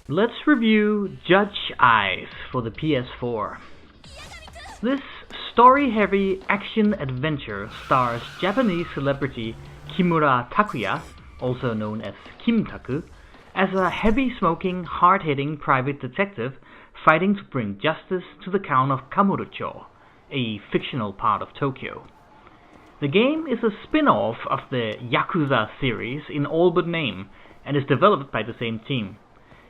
Let's review Judge Eyes for the PS4. This story-heavy action-adventure stars Japanese celebrity Kimura Takuya, also known as Kim Taku, as a heavy-smoking, hard-hitting private detective fighting to bring justice to the town of Kamurocho, a fictional part of Tokyo. The game is a spin-off of the Yakuza series in all but name, and is developed by the same team.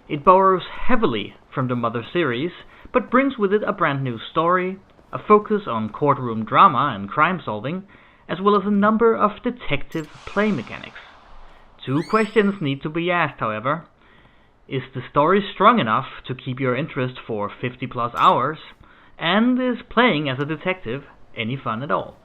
It borrows heavily from the mother series, but brings with it a brand new story, a focus on courtroom drama and crime solving, as well as a number of detective play mechanics. Two questions need to be asked, however. Is the story strong enough to keep your interest for 50 plus hours? And is playing as a detective any fun at all?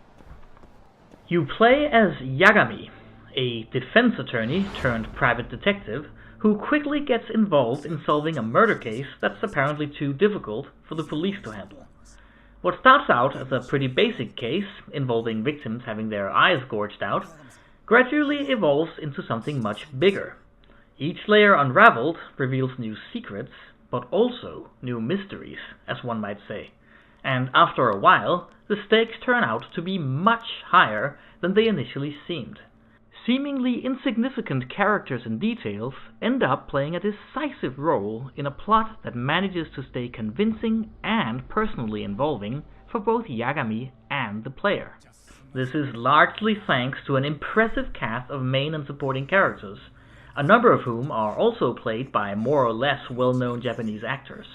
You play as Yagami, a defense attorney turned private detective who quickly gets involved in solving a murder case that's apparently too difficult for the police to handle. What starts out as a pretty basic case, involving victims having their eyes gorged out, gradually evolves into something much bigger. Each layer unraveled reveals new secrets, but also new mysteries, as one might say. And after a while, the stakes turn out to be much higher than they initially seemed. Seemingly insignificant characters and details end up playing a decisive role in a plot that manages to stay convincing and personally involving for both Yagami and the player. This is largely thanks to an impressive cast of main and supporting characters, a number of whom are also played by more or less well-known Japanese actors.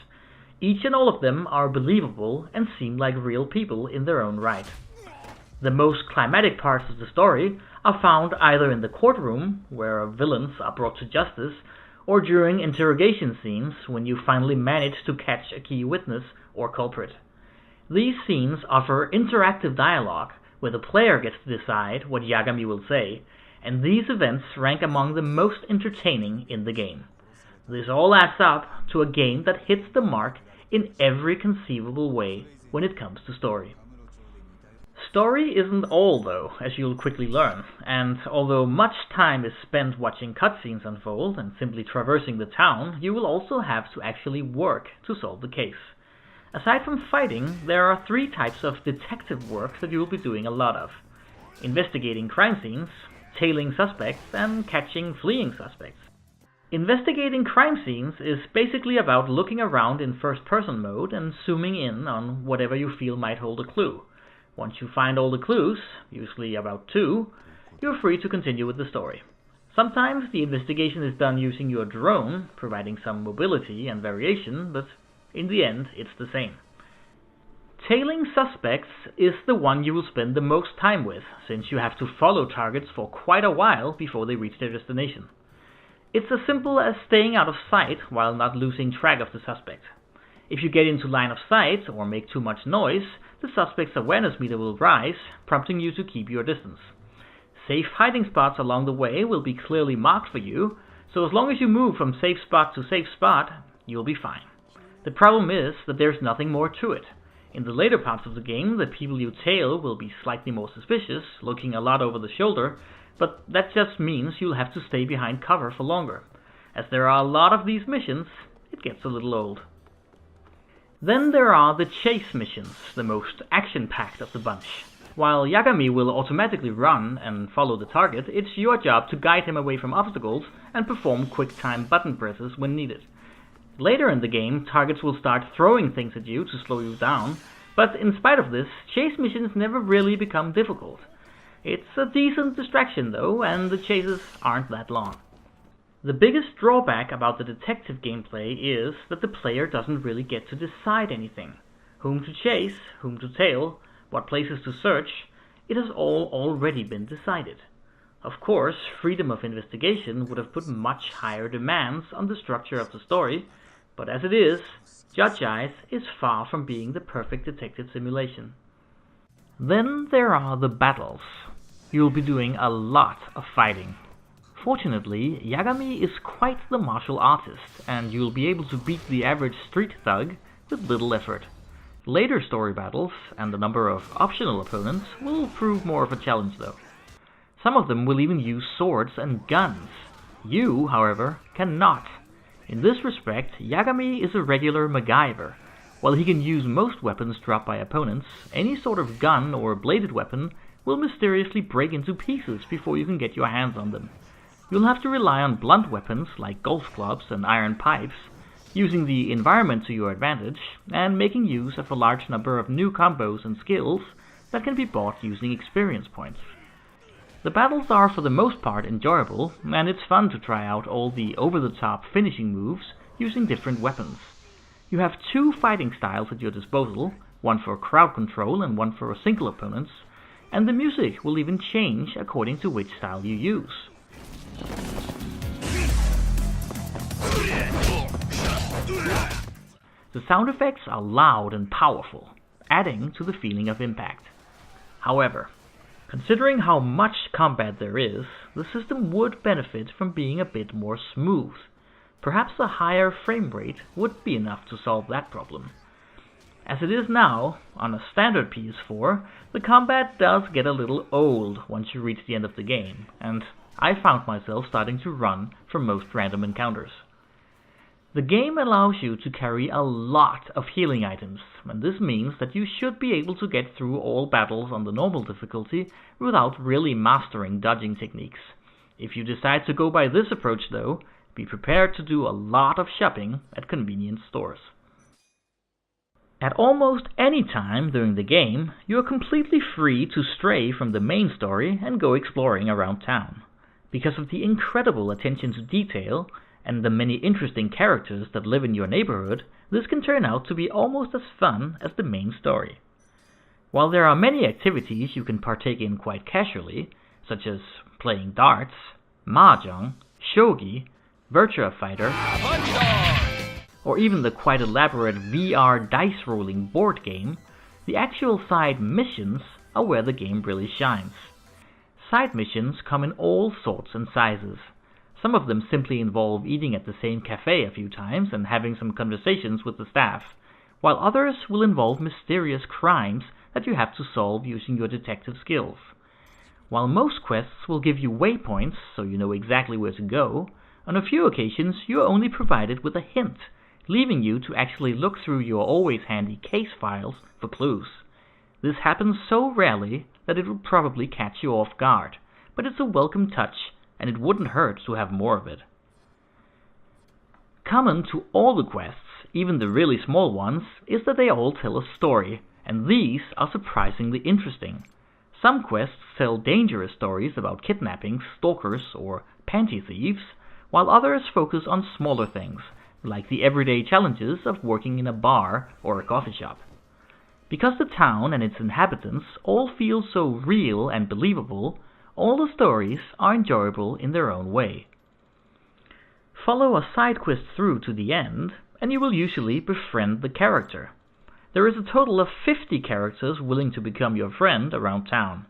Each and all of them are believable and seem like real people in their own right. The most climatic parts of the story are found either in the courtroom, where villains are brought to justice, or during interrogation scenes when you finally manage to catch a key witness or culprit. These scenes offer interactive dialogue, where the player gets to decide what Yagami will say, and these events rank among the most entertaining in the game. This all adds up to a game that hits the mark in every conceivable way when it comes to story. Story isn't all, though, as you'll quickly learn, and although much time is spent watching cutscenes unfold and simply traversing the town, you will also have to actually work to solve the case. Aside from fighting, there are three types of detective work that you will be doing a lot of: investigating crime scenes, tailing suspects, and catching fleeing suspects. Investigating crime scenes is basically about looking around in first-person mode and zooming in on whatever you feel might hold a clue. Once you find all the clues, usually about 2, you're free to continue with the story. Sometimes the investigation is done using your drone, providing some mobility and variation, but in the end it's the same. Tailing suspects is the one you will spend the most time with, since you have to follow targets for quite a while before they reach their destination. It's as simple as staying out of sight while not losing track of the suspect. If you get into line of sight or make too much noise, the suspect's awareness meter will rise, prompting you to keep your distance. Safe hiding spots along the way will be clearly marked for you, so as long as you move from safe spot to safe spot, you'll be fine. The problem is that there's nothing more to it. In the later parts of the game, the people you tail will be slightly more suspicious, looking a lot over the shoulder, but that just means you'll have to stay behind cover for longer. As there are a lot of these missions, it gets a little old. Then there are the chase missions, the most action-packed of the bunch. While Yagami will automatically run and follow the target, it's your job to guide him away from obstacles and perform quick-time button presses when needed. Later in the game, targets will start throwing things at you to slow you down, but in spite of this, chase missions never really become difficult. It's a decent distraction though, and the chases aren't that long. The biggest drawback about the detective gameplay is that the player doesn't really get to decide anything. Whom to chase, whom to tail, what places to search, it has all already been decided. Of course, freedom of investigation would have put much higher demands on the structure of the story, but as it is, Judge Eyes is far from being the perfect detective simulation. Then there are the battles. You'll be doing a lot of fighting. Fortunately, Yagami is quite the martial artist, and you'll be able to beat the average street thug with little effort. Later story battles, and the number of optional opponents, will prove more of a challenge though. Some of them will even use swords and guns. You, however, cannot. In this respect, Yagami is a regular MacGyver. While he can use most weapons dropped by opponents, any sort of gun or bladed weapon will mysteriously break into pieces before you can get your hands on them. You'll have to rely on blunt weapons like golf clubs and iron pipes, using the environment to your advantage, and making use of a large number of new combos and skills that can be bought using experience points. The battles are for the most part enjoyable, and it's fun to try out all the over-the-top finishing moves using different weapons. You have two fighting styles at your disposal, one for crowd control and one for single opponents, and the music will even change according to which style you use. The sound effects are loud and powerful, adding to the feeling of impact. However, considering how much combat there is, the system would benefit from being a bit more smooth. Perhaps a higher frame rate would be enough to solve that problem. As it is now, on a standard PS4, the combat does get a little old once you reach the end of the game, and I found myself starting to run from most random encounters. The game allows you to carry a lot of healing items, and this means that you should be able to get through all battles on the normal difficulty without really mastering dodging techniques. If you decide to go by this approach though, be prepared to do a lot of shopping at convenience stores. At almost any time during the game, you are completely free to stray from the main story and go exploring around town. Because of the incredible attention to detail and the many interesting characters that live in your neighborhood, this can turn out to be almost as fun as the main story. While there are many activities you can partake in quite casually, such as playing darts, mahjong, shogi, Virtua Fighter, or even the quite elaborate VR dice rolling board game, the actual side missions are where the game really shines. Side missions come in all sorts and sizes. Some of them simply involve eating at the same cafe a few times and having some conversations with the staff, while others will involve mysterious crimes that you have to solve using your detective skills. While most quests will give you waypoints so you know exactly where to go, on a few occasions you are only provided with a hint, leaving you to actually look through your always handy case files for clues. This happens so rarely that it will probably catch you off guard, but it's a welcome touch, and it wouldn't hurt to have more of it. Common to all the quests, even the really small ones, is that they all tell a story, and these are surprisingly interesting. Some quests tell dangerous stories about kidnappings, stalkers, or panty thieves, while others focus on smaller things, like the everyday challenges of working in a bar or a coffee shop. Because the town and its inhabitants all feel so real and believable, all the stories are enjoyable in their own way. Follow a side quest through to the end, and you will usually befriend the character. There is a total of 50 characters willing to become your friend around town.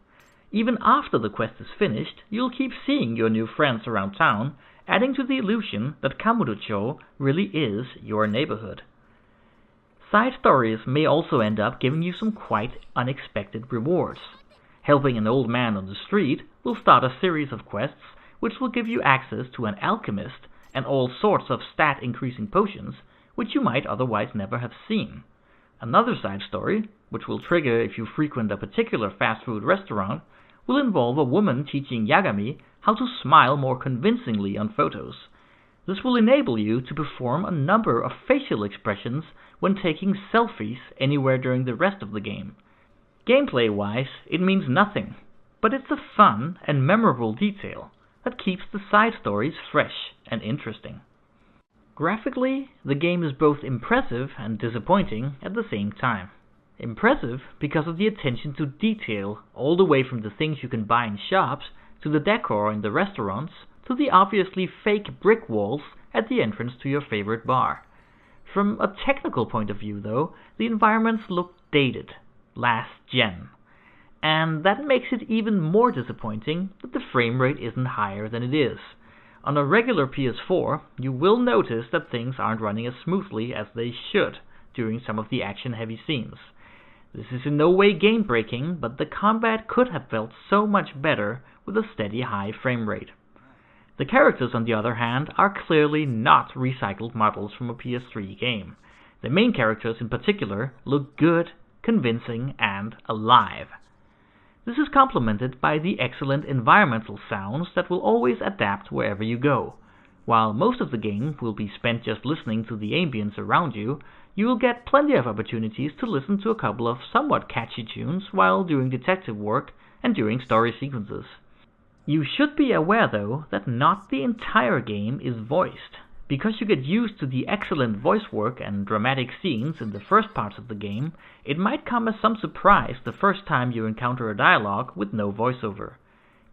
Even after the quest is finished, you'll keep seeing your new friends around town, adding to the illusion that Kamurocho really is your neighborhood. Side stories may also end up giving you some quite unexpected rewards. Helping an old man on the street will start a series of quests which will give you access to an alchemist and all sorts of stat-increasing potions which you might otherwise never have seen. Another side story, which will trigger if you frequent a particular fast food restaurant, will involve a woman teaching Yagami how to smile more convincingly on photos. This will enable you to perform a number of facial expressions when taking selfies anywhere during the rest of the game. Gameplay-wise, it means nothing, but it's a fun and memorable detail that keeps the side stories fresh and interesting. Graphically, the game is both impressive and disappointing at the same time. Impressive because of the attention to detail, all the way from the things you can buy in shops, to the decor in the restaurants, to the obviously fake brick walls at the entrance to your favorite bar. From a technical point of view, though, the environments look dated, last gen. And that makes it even more disappointing that the frame rate isn't higher than it is. On a regular PS4, you will notice that things aren't running as smoothly as they should during some of the action-heavy scenes. This is in no way game-breaking, but the combat could have felt so much better with a steady high frame rate. The characters, on the other hand, are clearly not recycled models from a PS3 game. The main characters in particular look good, convincing, and alive. This is complemented by the excellent environmental sounds that will always adapt wherever you go. While most of the game will be spent just listening to the ambience around you, you will get plenty of opportunities to listen to a couple of somewhat catchy tunes while doing detective work and during story sequences. You should be aware, though, that not the entire game is voiced. Because you get used to the excellent voice work and dramatic scenes in the first parts of the game, it might come as some surprise the first time you encounter a dialogue with no voiceover.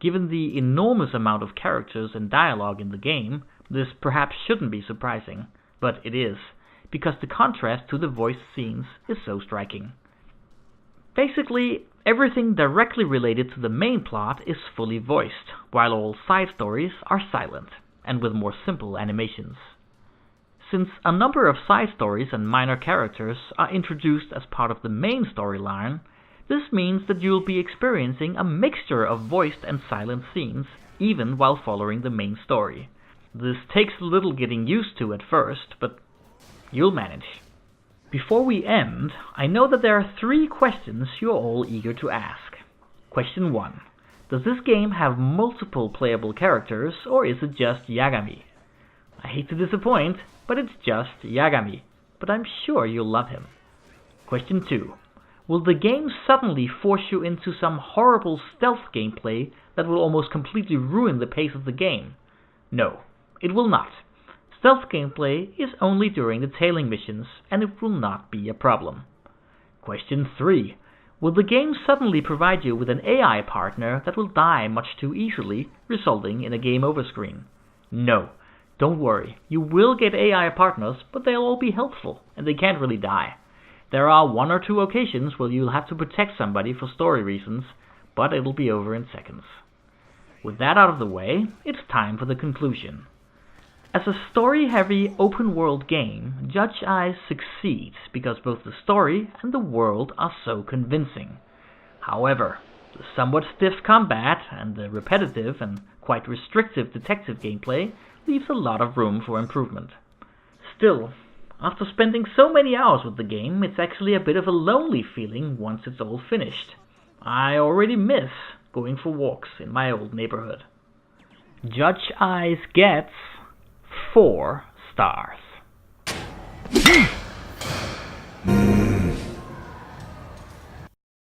Given the enormous amount of characters and dialogue in the game, this perhaps shouldn't be surprising, but it is, because the contrast to the voiced scenes is so striking. Basically, everything directly related to the main plot is fully voiced, while all side stories are silent, and with more simple animations. Since a number of side stories and minor characters are introduced as part of the main storyline, this means that you'll be experiencing a mixture of voiced and silent scenes, even while following the main story. This takes a little getting used to at first, but you'll manage. Before we end, I know that there are 3 questions you're all eager to ask. Question 1. Does this game have multiple playable characters, or is it just Yagami? I hate to disappoint, but it's just Yagami, but I'm sure you'll love him. Question 2. Will the game suddenly force you into some horrible stealth gameplay that will almost completely ruin the pace of the game? No, it will not. Stealth gameplay is only during the tailing missions, and it will not be a problem. Question 3. Will the game suddenly provide you with an AI partner that will die much too easily, resulting in a game over screen? No, don't worry. You will get AI partners, but they'll all be helpful, and they can't really die. There are 1 or 2 occasions where you'll have to protect somebody for story reasons, but it'll be over in seconds. With that out of the way, it's time for the conclusion. As a story-heavy open-world game, Judge Eyes succeeds because both the story and the world are so convincing. However, the somewhat stiff combat and the repetitive and quite restrictive detective gameplay leaves a lot of room for improvement. Still, after spending so many hours with the game, it's actually a bit of a lonely feeling once it's all finished. I already miss going for walks in my old neighborhood. Judge Eyes gets 4 stars.